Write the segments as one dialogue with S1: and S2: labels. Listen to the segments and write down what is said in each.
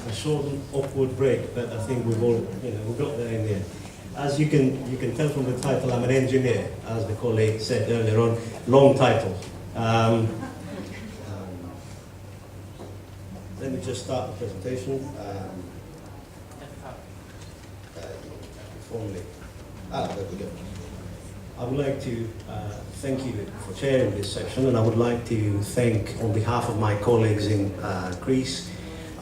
S1: a short and awkward break, but I think we've all, we got there in the end. As you can tell from the title, I'm an engineer, as the colleague said earlier on, long title. Let me just start the presentation. Formally. There we go. I would like to thank you for chairing this session, and I would like to thank, on behalf of my colleagues in Greece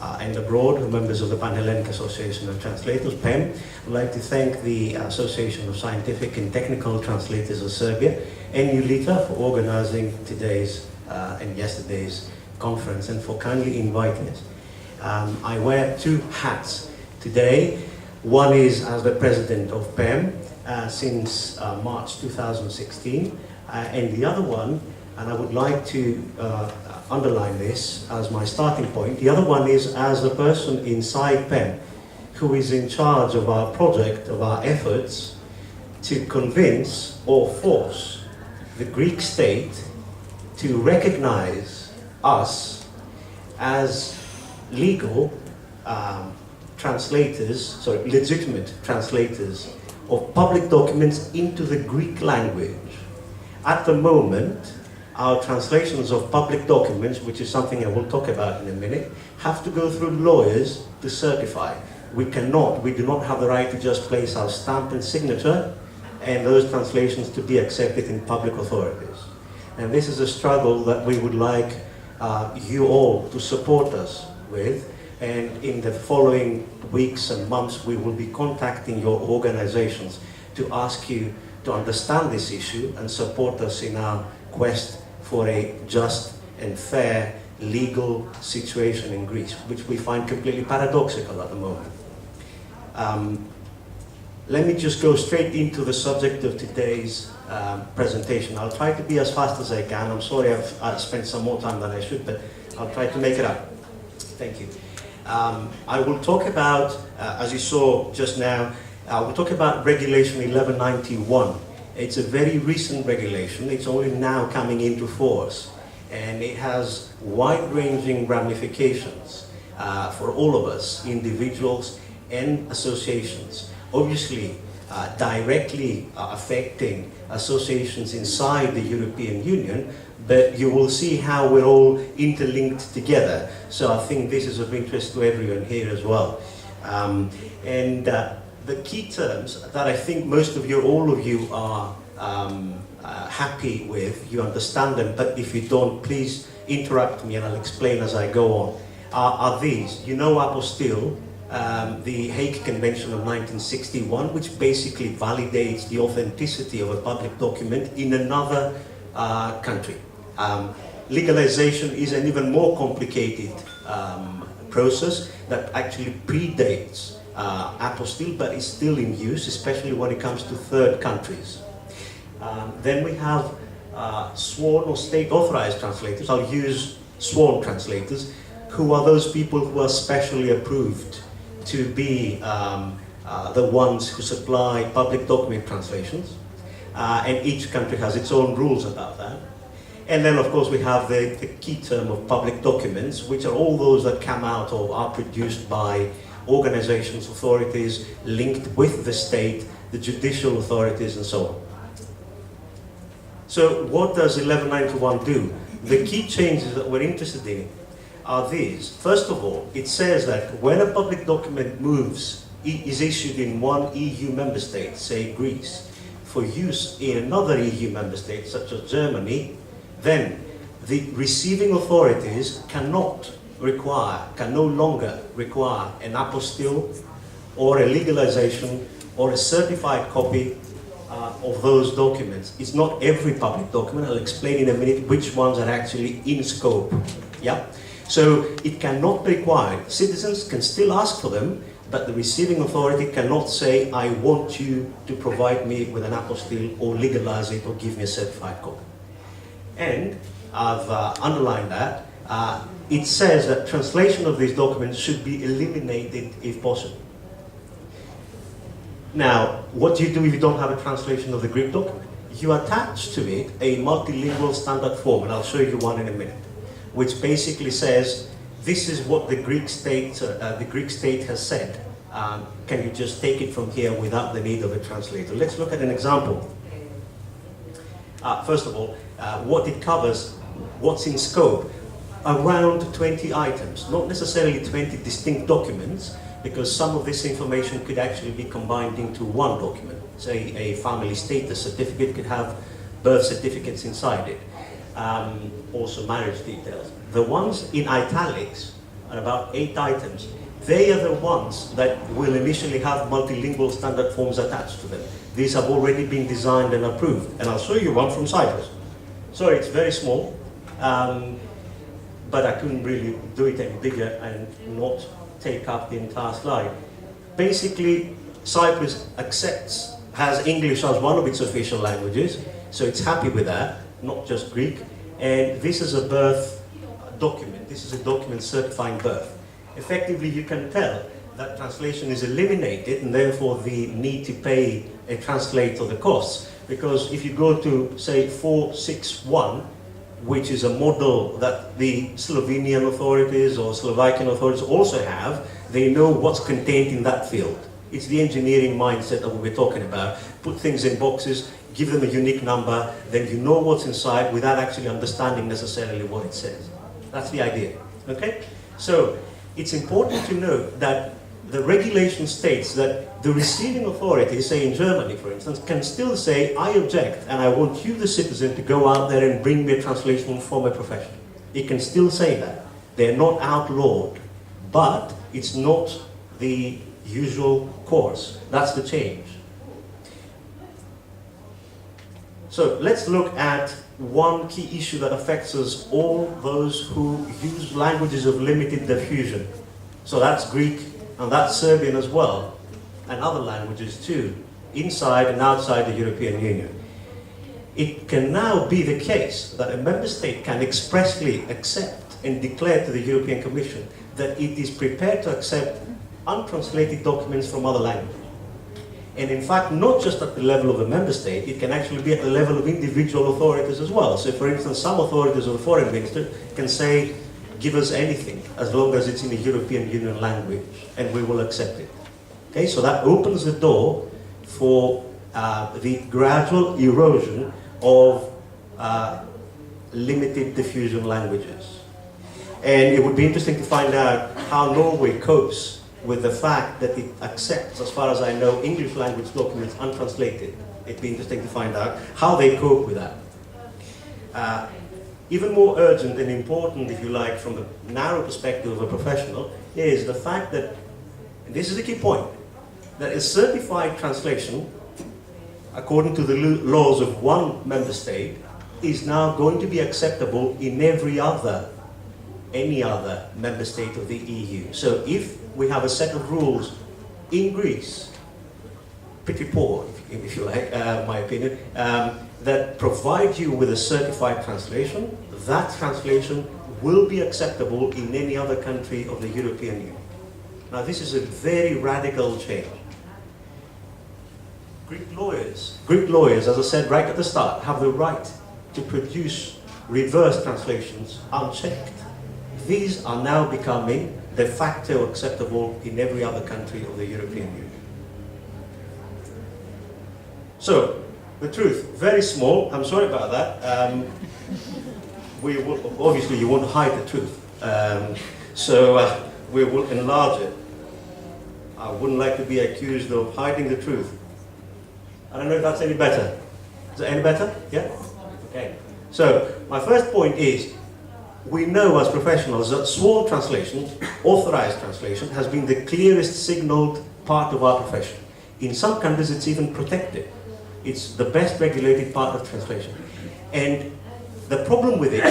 S1: and abroad, members of the Pan-Hellenic Association of Translators, PEM, I would like to thank the Association of Scientific and Technical Translators of Serbia and ULITA for organizing today's and yesterday's conference and for kindly inviting us. I wear two hats today. One is as the president of PEM since March 2016, and the other one, and I would like to underline this as my starting point, the other one is as a person inside PEM who is in charge of our project, of our efforts to convince or force the Greek state to recognize us as legal legitimate translators of public documents into the Greek language. At the moment, our translations of public documents, which is something I will talk about in a minute, have to go through lawyers to certify. We do not have the right to just place our stamp and signature and those translations to be accepted in public authorities. And this is a struggle that we would like you all to support us with. And in the following weeks and months, we will be contacting your organizations to ask you to understand this issue and support us in our quest for a just and fair legal situation in Greece, which we find completely paradoxical at the moment. Let me just go straight into the subject of today's presentation. I'll try to be as fast as I can. I'm sorry I've spent some more time than I should, but I'll try to make it up. Thank you. I will talk about, as you saw just now, I will talk about Regulation 1191. It's a very recent regulation. It's only now coming into force, and it has wide-ranging ramifications for all of us, individuals and associations. Obviously, directly affecting associations inside the European Union, but you will see how we're all interlinked together. So I think this is of interest to everyone here as well. The key terms that I think most of you, all of you are happy with, you understand them, but if you don't, please interrupt me and I'll explain as I go on, are these. You know apostille, the Hague Convention of 1961, which basically validates the authenticity of a public document in another country. Legalization is an even more complicated process that actually predates apostille, but is still in use, especially when it comes to third countries. Then we have sworn or state-authorized translators. I'll use sworn translators, who are those people who are specially approved to be the ones who supply public document translations. And each country has its own rules about that. And then, of course, we have the key term of public documents, which are all those that come out or are produced by organizations, authorities linked with the state, the judicial authorities, and so on. So what does 1191 do? The key changes that we're interested in are these. First of all, it says that when a public document is issued in one EU member state, say Greece, for use in another EU member state, such as Germany, then the receiving authorities can no longer require an apostille or a legalization or a certified copy of those documents. It's not every public document. I'll explain in a minute which ones are actually in scope. Yeah? So it cannot be required. Citizens can still ask for them, but the receiving authority cannot say, I want you to provide me with an apostille or legalize it or give me a certified copy. And I've underlined that. It says that translation of these documents should be eliminated if possible. Now, what do you do if you don't have a translation of the Greek document? You attach to it a multilingual standard form, and I'll show you one in a minute, which basically says this is what the Greek state has said. Can you just take it from here without the need of a translator? Let's look at an example. First of all, what it covers, what's in scope. Around 20 items, not necessarily 20 distinct documents, because some of this information could actually be combined into one document. Say a family status certificate could have birth certificates inside it, also marriage details. The ones in italics are about 8 items. They are the ones that will initially have multilingual standard forms attached to them. These have already been designed and approved. And I'll show you one from Cyprus. Sorry, it's very small, but I couldn't really do it any bigger and not take up the entire slide. Basically, Cyprus has English as one of its official languages, so it's happy with that, not just Greek. And this is a birth document. This is a document certifying birth. Effectively, you can tell that translation is eliminated, and therefore the need to pay a translator the costs. Because if you go to, say, 461, which is a model that the Slovenian authorities or Slovakian authorities also have, they know what's contained in that field. It's the engineering mindset that we were talking about. Put things in boxes, give them a unique number, then you know what's inside without actually understanding necessarily what it says. That's the idea, okay? So, it's important to note that the regulation states that the receiving authority, say in Germany for instance, can still say, I object and I want you, the citizen, to go out there and bring me a translation from a professional. It can still say that. They're not outlawed, but it's not the usual course. That's the change. So let's look at one key issue that affects us all, those who use languages of limited diffusion. So that's Greek, and that's Serbian as well, and other languages too, inside and outside the European Union. It can now be the case that a member state can expressly accept and declare to the European Commission that it is prepared to accept untranslated documents from other languages. And in fact, not just at the level of a member state, it can actually be at the level of individual authorities as well. So for instance, some authorities of the foreign minister can say, give us anything, as long as it's in the European Union language, and we will accept it. Okay, so that opens the door for the gradual erosion of limited diffusion languages. And it would be interesting to find out how Norway copes with the fact that it accepts, as far as I know, English language documents untranslated. It'd be interesting to find out how they cope with that. Even more urgent and important, if you like, from the narrow perspective of a professional, is the fact that, and this is the key point, that a certified translation, according to the laws of one member state, is now going to be acceptable in any other member state of the EU. So if we have a set of rules in Greece, pretty poor, if you like, my opinion, that provide you with a certified translation, that translation will be acceptable in any other country of the European Union. Now this is a very radical change. Greek lawyers, as I said right at the start, have the right to produce reverse translations unchecked. These are now becoming de facto acceptable in every other country of the European Union. So, the truth, very small, I'm sorry about that. Obviously you won't hide the truth. So we will enlarge it. I wouldn't like to be accused of hiding the truth. I don't know if that's any better. Is it any better? Yeah? Okay. So, my first point is, we know as professionals that sworn translation, authorized translation, has been the clearest signaled part of our profession. In some countries it's even protected. It's the best regulated part of translation. And the problem with it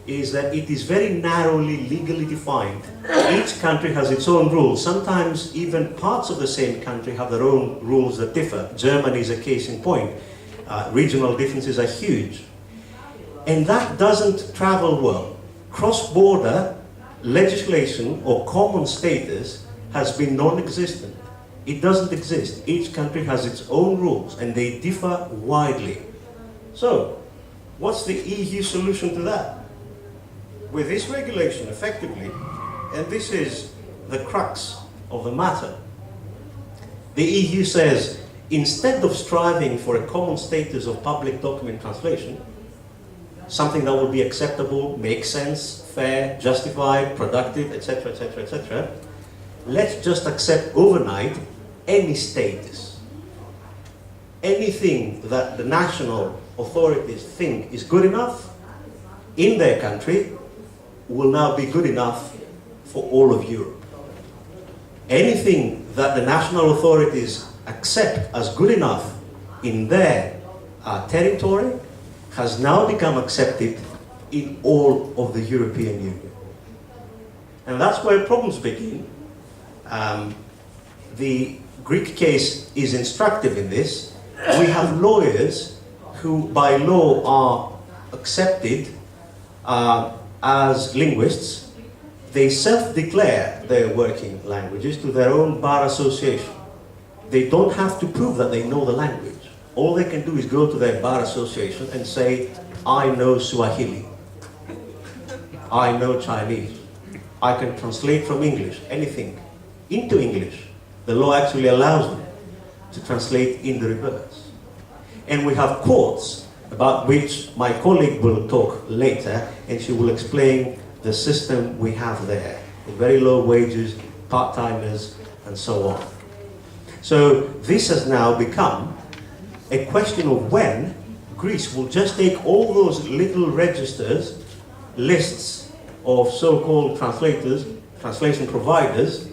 S1: is that it is very narrowly legally defined. Each country has its own rules. Sometimes even parts of the same country have their own rules that differ. Germany is a case in point. Regional differences are huge. And that doesn't travel well. Cross-border legislation or common status has been non-existent. It doesn't exist. Each country has its own rules and they differ widely. So, what's the EU solution to that? with this regulation, effectively, and this is the crux of the matter, the EU says, instead of striving for a common status of public document translation, something that will be acceptable, make sense, fair, justified, productive, etc., etc., etc., let's just accept overnight any status. Anything that the national authorities think is good enough in their country will now be good enough for all of Europe. Anything that the national authorities accept as good enough in their territory has now become accepted in all of the European Union. And that's where problems begin. The Greek case is instructive in this. We have lawyers who by law are accepted as linguists. They self-declare their working languages to their own bar association. They don't have to prove that they know the language. All they can do is go to their bar association and say, I know Swahili, I know Chinese, I can translate from English, anything, into English. The law actually allows them to translate in the reverse. And we have courts, about which my colleague will talk later, and she will explain the system we have there, with very low wages, part-timers, and so on. So this has now become a question of when Greece will just take all those little registers, lists of so-called translators, translation providers,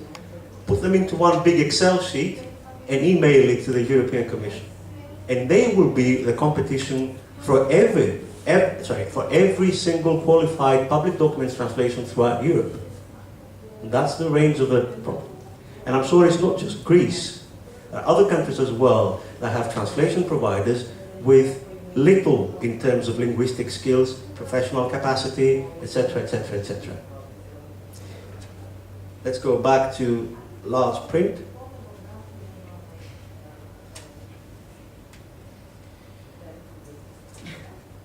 S1: put them into one big Excel sheet and email it to the European Commission. And they will be the competition for every single qualified public documents translation throughout Europe. And that's the range of the problem. And I'm sure it's not just Greece. There are other countries as well that have translation providers with little in terms of linguistic skills, professional capacity, etc., etc., etc. Let's go back to large print.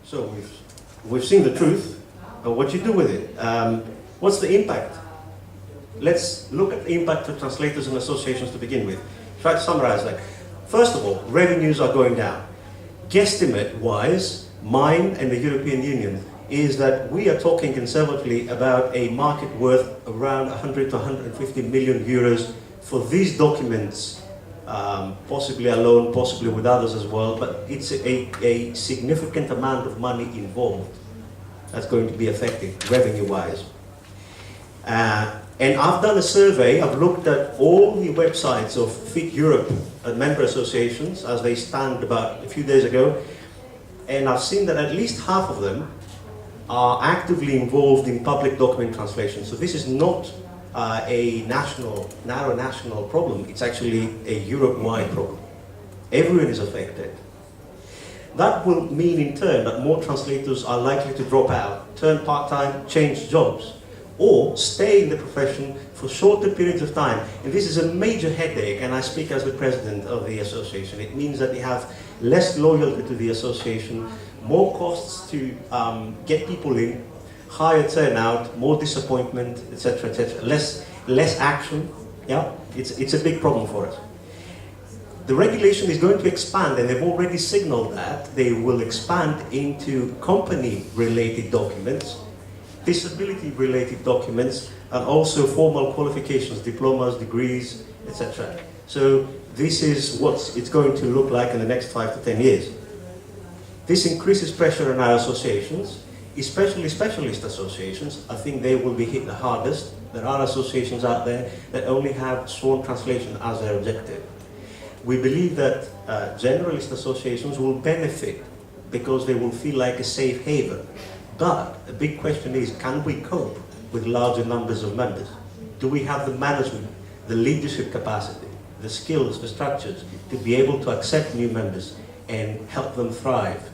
S1: So we've seen the truth, but what you do with it? What's the impact? Let's look at the impact for translators and associations to begin with. Try to summarize that. First of all, revenues are going down. Guesstimate-wise, mine and the European Union is that we are talking conservatively about a market worth around 100 to 150 million euros for these documents, possibly alone, possibly with others as well, but it's a significant amount of money involved that's going to be affected revenue-wise. And I've done a survey, I've looked at all the websites of Fit Europe member associations as they stand about a few days ago, and I've seen that at least half of them are actively involved in public document translation. So this is not a narrow national problem, it's actually a Europe-wide problem. Everyone is affected. That will mean in turn that more translators are likely to drop out, turn part-time, change jobs, or stay in the profession for shorter periods of time. And this is a major headache, and I speak as the president of the association. It means that we have less loyalty to the association, more costs to get people in, higher turnout, more disappointment, etc., etc. Less action. Yeah, it's a big problem for us. The regulation is going to expand, and they've already signaled that they will expand into company-related documents, disability-related documents, and also formal qualifications, diplomas, degrees, etc. So this is what it's going to look like in the next 5 to 10 years. This increases pressure on our associations, especially specialist associations. I think they will be hit the hardest. There are associations out there that only have sworn translation as their objective. We believe that generalist associations will benefit because they will feel like a safe haven. But the big question is, can we cope with larger numbers of members? Do we have the management, the leadership capacity, the skills, the structures to be able to accept new members and help them thrive?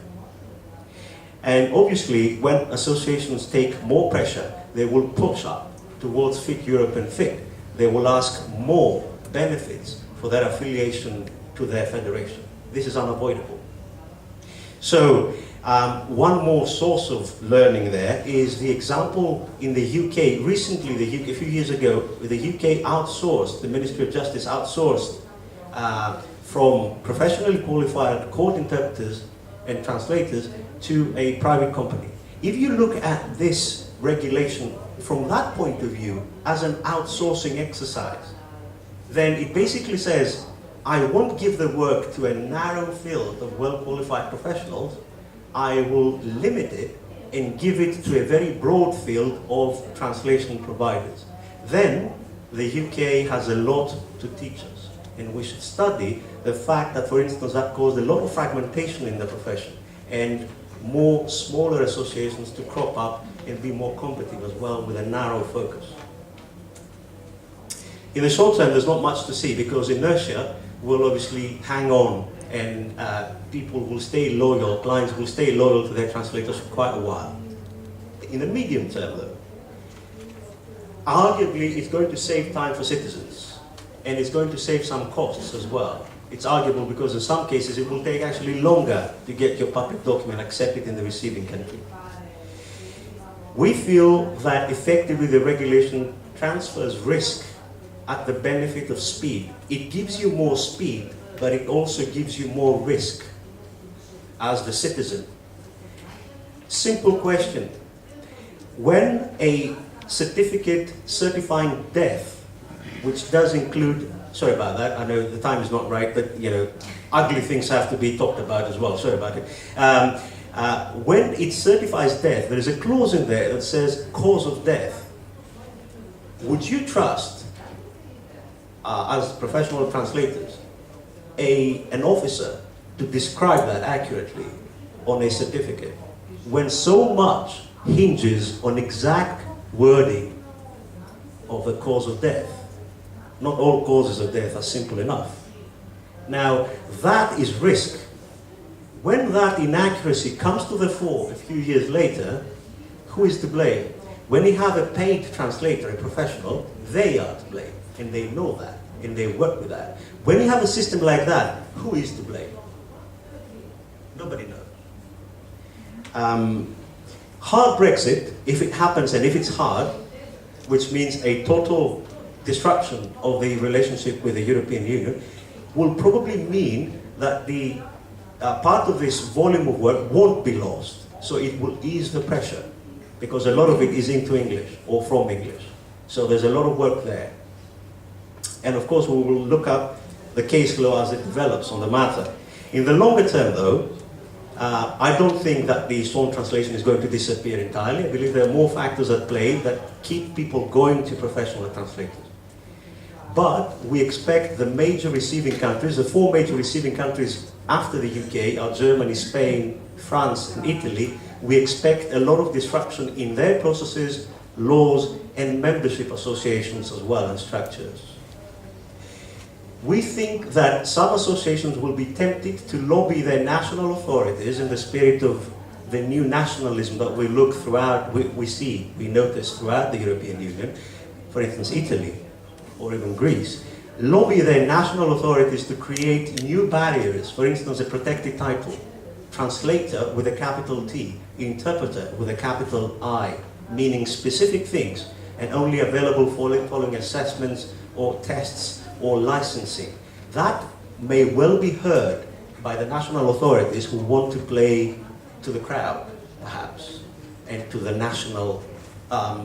S1: And obviously, when associations take more pressure, they will push up towards Fit Europe and Fit. They will ask more benefits for their affiliation to their federation. This is unavoidable. So, One more source of learning there is the example in the UK. Recently, a few years ago, the UK outsourced, the Ministry of Justice outsourced from professionally qualified court interpreters and translators to a private company. If you look at this regulation from that point of view as an outsourcing exercise, then it basically says, I won't give the work to a narrow field of well-qualified professionals, I will limit it and give it to a very broad field of translation providers. Then the UK has a lot to teach us, and we should study the fact that, for instance, that caused a lot of fragmentation in the profession and more smaller associations to crop up and be more competitive as well with a narrow focus. In the short term, there's not much to see because inertia will obviously hang on, and people will stay loyal, clients will stay loyal to their translators for quite a while. In the medium term, though, arguably it's going to save time for citizens, and it's going to save some costs as well. It's arguable because in some cases it will take actually longer to get your public document accepted in the receiving country. We feel that effectively the regulation transfers risk at the benefit of speed. It gives you more speed, but it also gives you more risk as the citizen. Simple question. When a certificate certifying death, which does include, sorry about that, I know the time is not right, but you know, ugly things have to be talked about as well, sorry about it. When it certifies death, there is a clause in there that says cause of death. Would you trust, as professional translators, an officer to describe that accurately on a certificate when so much hinges on exact wording of the cause of death? Not all causes of death are simple enough. Now, that is risk. When that inaccuracy comes to the fore a few years later, who is to blame? When you have a paid translator, a professional, they are to blame, and they know that, and they work with that. When you have a system like that, who is to blame? Nobody knows. Hard Brexit, if it happens, and if it's hard, which means a total disruption of the relationship with the European Union, will probably mean that the part of this volume of work won't be lost. So it will ease the pressure, because a lot of it is into English or from English. So there's a lot of work there. And of course, we will look up the case law as it develops on the matter. In the longer term, though, I don't think that the sworn translation is going to disappear entirely. I believe there are more factors at play that keep people going to professional translators. But we expect the major receiving countries, the four major receiving countries after the UK are Germany, Spain, France, and Italy. We expect a lot of disruption in their processes, laws, and membership associations as well, and structures. We think that some associations will be tempted to lobby their national authorities in the spirit of the new nationalism that we look throughout, we notice throughout the European Union, for instance, Italy, or even Greece, lobby their national authorities to create new barriers, for instance, a protected title, translator with a capital T, interpreter with a capital I, meaning specific things, and only available following assessments or tests or licensing. That may well be heard by the national authorities who want to play to the crowd, perhaps, and to the national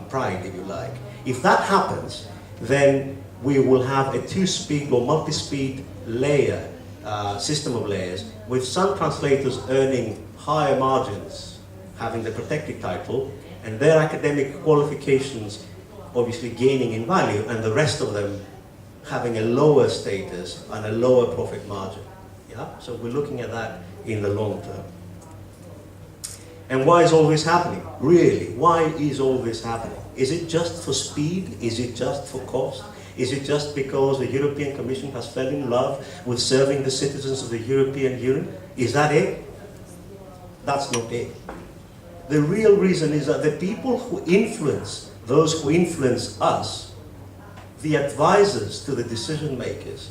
S1: pride, if you like. If that happens, then we will have a two-speed or multi-speed layer, system of layers, with some translators earning higher margins, having the protected title, and their academic qualifications obviously gaining in value, and the rest of them having a lower status and a lower profit margin. Yeah? So we're looking at that in the long term. And why is all this happening? Really, why is all this happening? Is it just for speed? Is it just for cost? Is it just because the European Commission has fell in love with serving the citizens of the European Union? Is that it? That's not it. The real reason is that the people who influence, those who influence us, the advisors to the decision makers,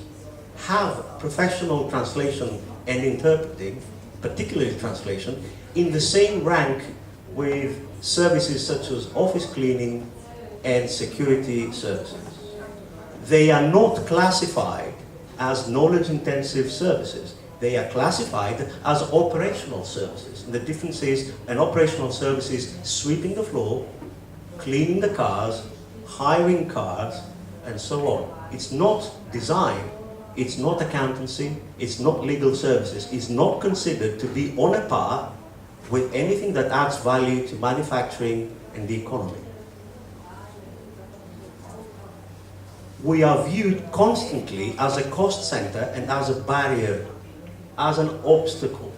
S1: have professional translation and interpreting, particularly translation, in the same rank with services such as office cleaning and security services. They are not classified as knowledge-intensive services. They are classified as operational services. And the difference is an operational service is sweeping the floor, cleaning the cars, hiring cars, and so on. It's not design, it's not accountancy, it's not legal services. It's not considered to be on a par with anything that adds value to manufacturing and the economy. We are viewed constantly as a cost center and as a barrier, as an obstacle.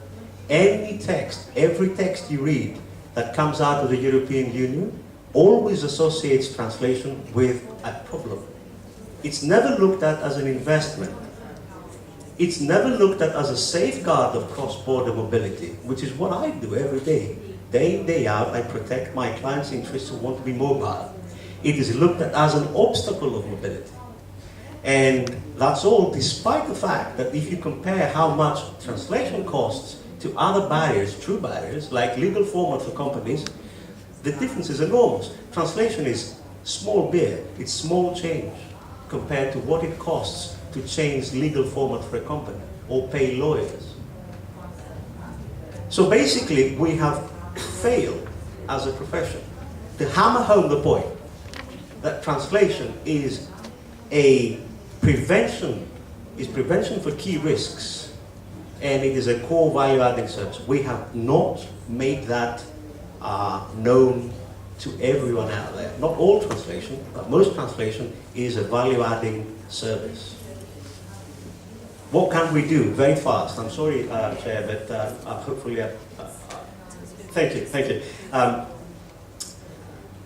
S1: Any text, every text you read that comes out of the European Union always associates translation with a problem. It's never looked at as an investment. It's never looked at as a safeguard of cross-border mobility, which is what I do every day. Day in, day out, I protect my clients' interests who want to be mobile. It is looked at as an obstacle of mobility. And that's all despite the fact that if you compare how much translation costs to other barriers, true barriers, like legal format for companies, the difference is enormous. Translation is small beer, it's small change compared to what it costs to change legal format for a company or pay lawyers. So basically, we have failed as a profession to hammer home the point that translation is a prevention for key risks, and it is a core value-adding service. We have not made that known to everyone out there. Not all translation, but most translation is a value-adding service. What can we do? Very fast. I'm sorry, Chair, but hopefully, thank you.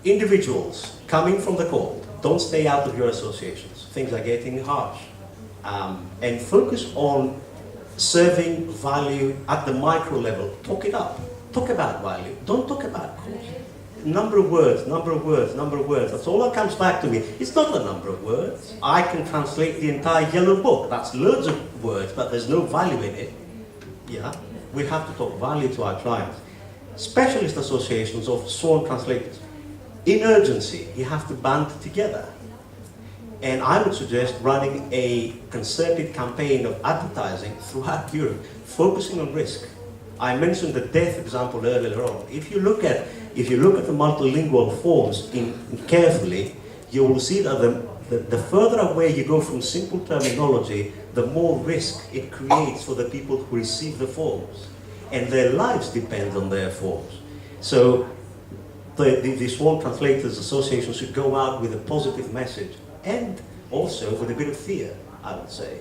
S1: Individuals coming from the cold, don't stay out of your associations. Things are getting harsh. And focus on serving value at the micro level. Talk it up. Talk about value. Don't talk about cost. Number of words. That's all that comes back to me. It's not the number of words. I can translate the entire yellow book. That's loads of words, but there's no value in it. Yeah, we have to talk value to our clients. Specialist associations of sworn translators. In urgency, you have to band together. And I would suggest running a concerted campaign of advertising throughout Europe, focusing on risk. I mentioned the death example earlier on. If you look at the multilingual forms carefully, you will see that the further away you go from simple terminology, the more risk it creates for the people who receive the forms. And their lives depend on their forms. So the Sworn Translators Association should go out with a positive message and also with a bit of fear, I would say.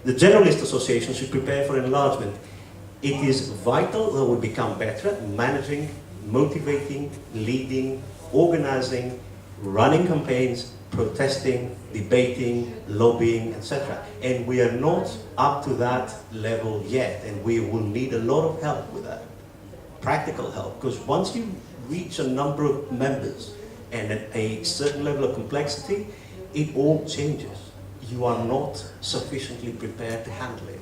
S1: The Generalist Association should prepare for enlargement. It is vital that we become better at managing, motivating, leading, organizing, running campaigns, protesting, debating, lobbying, etc. And we are not up to that level yet, and we will need a lot of help with that. Practical help, because once you reach a number of members and at a certain level of complexity, it all changes. You are not sufficiently prepared to handle it.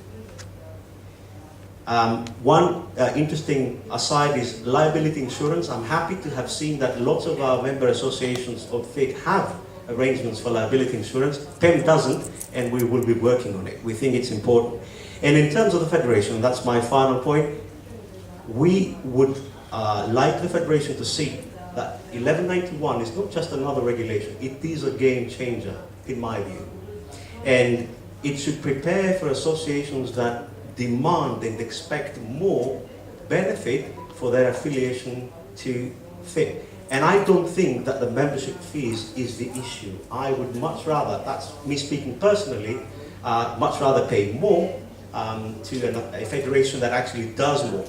S1: One interesting aside is liability insurance. I'm happy to have seen that lots of our member associations of FIC have arrangements for liability insurance. PEM doesn't, and we will be working on it. We think it's important. And in terms of the Federation, that's my final point, we would like the Federation to see that 1191 is not just another regulation, it is a game changer, in my view. And it should prepare for associations that demand and expect more benefit for their affiliation to FIC. And I don't think that the membership fees is the issue. I would much rather, that's me speaking personally, much rather pay more to a federation that actually does more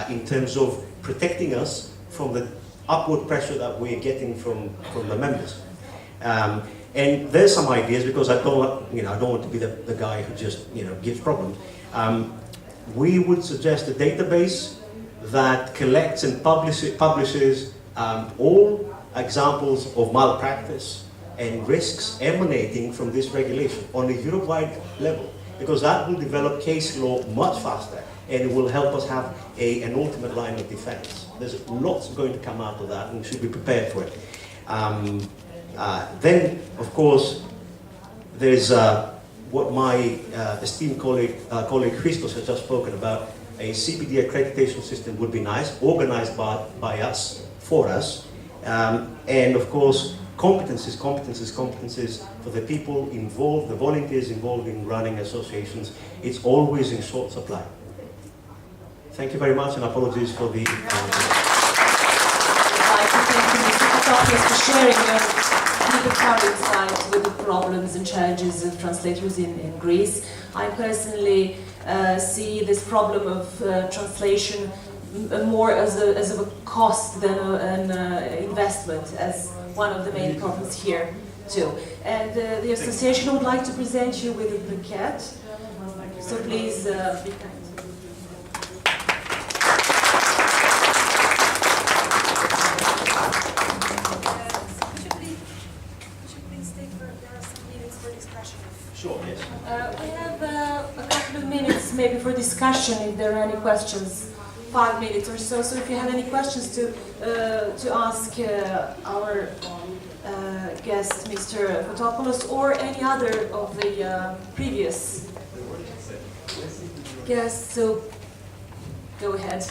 S1: in terms of protecting us from the upward pressure that we're getting from the members. And there's some ideas, because I don't want to be the guy who just gives problems. We would suggest a database that collects and publishes all examples of malpractice and risks emanating from this regulation on a Europe-wide level. because that will develop case law much faster, and it will help us have an ultimate line of defense. There's lots going to come out of that, and we should be prepared for it. Then, of course, there's what my esteemed colleague Christos has just spoken about. A CPD accreditation system would be nice, organized by us, for us, and of course, competencies for the people involved, the volunteers involved in running associations. It's always in short supply. Thank you very much, and apologies for the...
S2: I'd like to thank you, Mr. Fotopoulos, for sharing your deep current insights with the problems and challenges of translators in Greece. I personally see this problem of translation more as a cost than an investment, as one of the main problems here too. And the association would like to present you with a bouquet, so please be kind.
S1: Sure, yes.
S2: We have a couple of minutes maybe for discussion if there are any questions, 5 minutes or so. So if you have any questions to ask our guest, Mr. Fotopoulos, or any other of the previous guests, so go ahead.